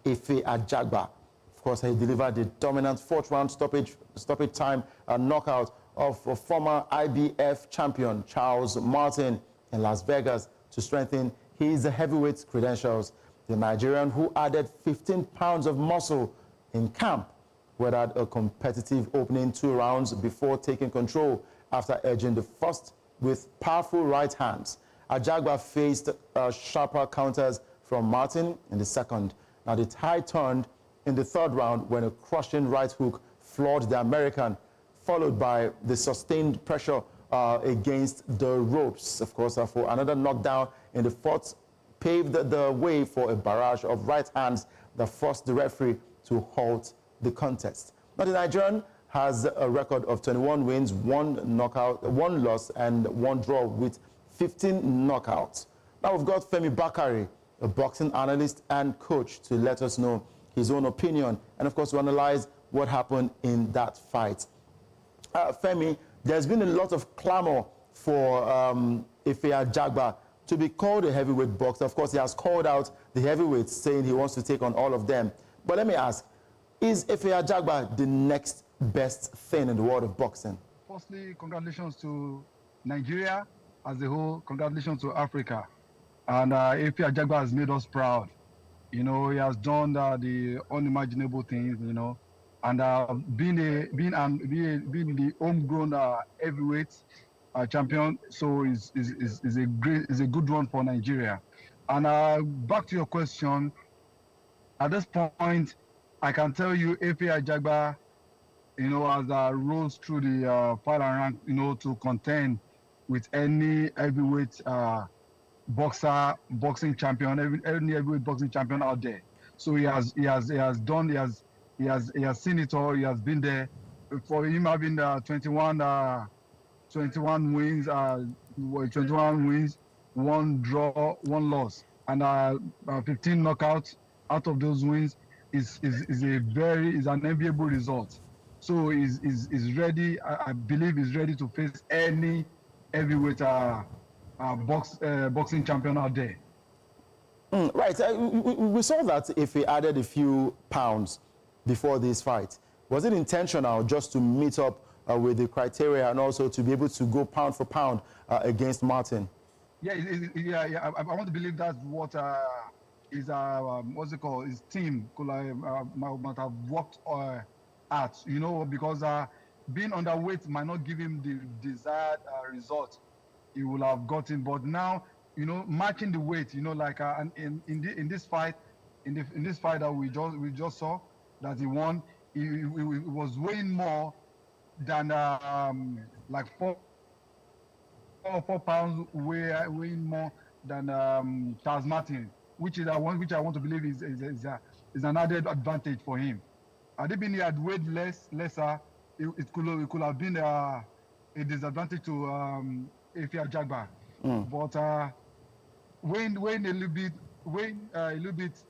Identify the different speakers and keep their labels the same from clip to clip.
Speaker 1: Efe Ajagba. Of course, he delivered the dominant fourth-round stoppage time knockout of former IBF champion Charles Martin in Las Vegas to strengthen his heavyweight credentials. The Nigerian, who added 15 pounds of muscle in camp, weathered a competitive opening 2 rounds before taking control after edging the first with powerful right hands. Ajagba faced sharper counters from Martin in the second. Now, the tide turned in the third round when a crushing right hook floored the American, followed by the sustained pressure against the ropes. Of course, for another knockdown in the fourth, paved the way for a barrage of right hands that forced the referee to halt the contest. Now, the Nigerian has a record of 21 wins, 1 knockout, 1 loss, and 1 draw with 15 knockouts. Now, we've got Femi Bakare, a boxing analyst and coach, to let us know his own opinion and, of course, to analyze what happened in that fight. Femi, there's been a lot of clamor for Efe Ajagba to be called a heavyweight boxer. Of course, he has called out the heavyweights, saying he wants to take on all of them. But let me ask, is Efe Ajagba the next best thing in the world of boxing?
Speaker 2: Firstly, congratulations to Nigeria as a whole. Congratulations to Africa. And Efe Ajagba has made us proud. You know, he has done the unimaginable things, you know. And being the homegrown heavyweight champion, so is a good one for Nigeria. And back to your question, at this point, I can tell you Efe Ajagba, you know, has rose through the final rank, you know, to contend with any heavyweight boxing champion, any heavyweight boxing champion out there. So he has seen it all. He has been there. For him having 21 wins, 21 wins, 1 draw, 1 loss, and 15 knockouts out of those wins is an enviable result. So he's ready. I believe he's ready to face any heavyweight boxing champion out there.
Speaker 1: Right. We saw that if he added a few pounds before this fight, was it intentional just to meet up with the criteria and also to be able to go pound for pound against Martin?
Speaker 2: Yeah. I want to believe that's what his what's it called? His team could might have worked at, you know, because being underweight might not give him the desired result he will have gotten. But now, you know, matching the weight, you know, like in this fight that we just saw that he won, he was weighing more than like 4 pounds weighing more than Charles Martin, which I want to believe is an added advantage for him. Had it been he had weighed lesser, it could have been a disadvantage to Efe Ajagba. But weighing a little bit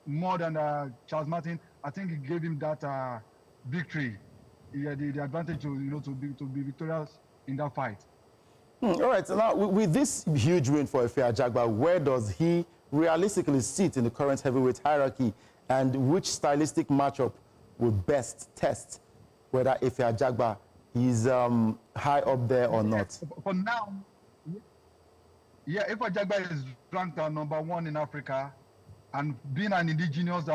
Speaker 2: more than Charles Martin, I think it gave him that victory. He had the advantage to be victorious in that fight.
Speaker 1: All right. So now, with this huge win for Efe Ajagba, where does he realistically sit in the current heavyweight hierarchy, and which stylistic matchup will best test whether Efe Ajagba is high up there or not?
Speaker 2: For now, yeah, Efe Ajagba is ranked #1 in Africa, and being an indigenous,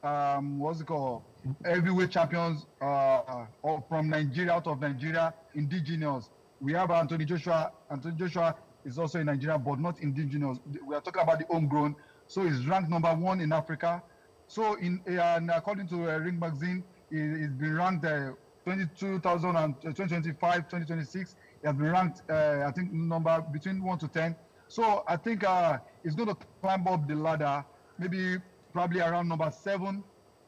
Speaker 2: what's it called, heavyweight champions or from Nigeria, out of Nigeria, indigenous. We have Anthony Joshua. Anthony Joshua is also in Nigeria, but not indigenous. We are talking about the homegrown. So he's ranked #1 in Africa. So according to Ring Magazine, he's been ranked 22,000 and 2025, 2026. He has been ranked, I think, number between 1 to 10. So I think he's going to climb up the ladder, probably around number 7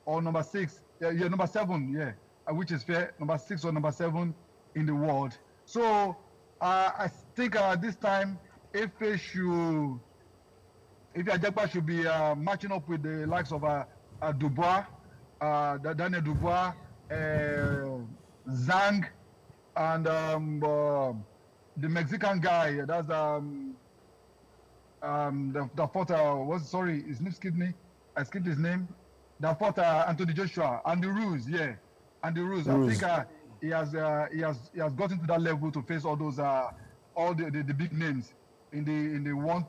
Speaker 2: or number 6. Yeah, number 7, yeah, which is fair. Number 6 or number 7 in the world. So I think this time Efe Ajagba should be matching up with the likes of Dubois, Daniel Dubois, Zhang, and the Mexican guy. That's that fought, his name skipped me. I skipped his name. That fought Anthony Joshua and the Rules, yeah. And the Rules. I think he has gotten to that level to face all those all the big names in the 1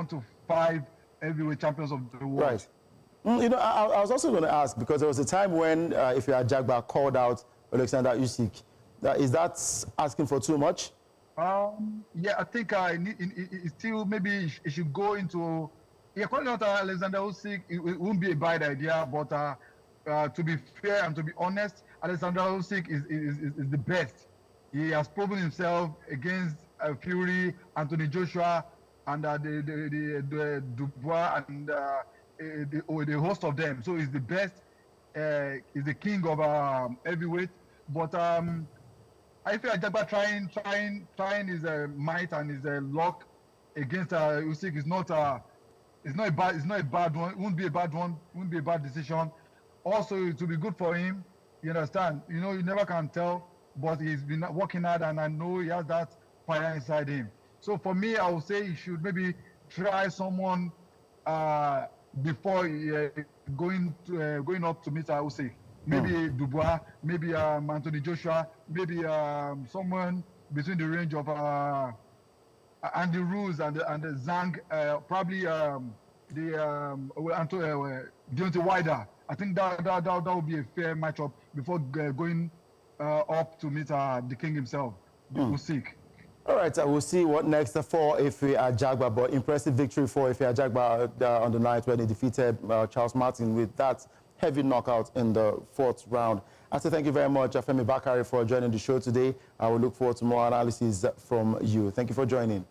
Speaker 2: to 5 heavyweight champions of the world.
Speaker 1: Right. You know, I was also going to ask, because there was a time when Efe Ajagba called out Alexander Usyk. Is that asking for too much?
Speaker 2: Yeah, I think it still maybe it should go into. Yeah, calling out Alexander Usyk, it wouldn't be a bad idea, but to be fair and to be honest, Alexander Usyk is the best. He has proven himself against Fury, Anthony Joshua, and the Dubois and the host of them. So he's the best. He's the king of heavyweight. But I feel Ajagba trying his might and his luck against Usyk is not a bad one. It wouldn't be a bad one. Wouldn't be a bad decision. Also, it will be good for him. You understand? You know, you never can tell, but he's been working hard, and I know he has that fire inside him. So for me, I would say he should maybe try someone before going up to meet Usyk. Maybe Dubois, maybe Anthony Joshua, maybe someone between the range of Andy Ruiz and the Zhang, probably Deontay Wilder. I think that would be a fair matchup before going up to meet the king himself, Usyk.
Speaker 1: All right, we'll see what next for Efe Ajagba, but impressive victory for Efe Ajagba on the night when he defeated Charles Martin with that heavy knockout in the 4th round. I say thank you very much, Femi Bakare, for joining the show today. I will look forward to more analysis from you. Thank you for joining.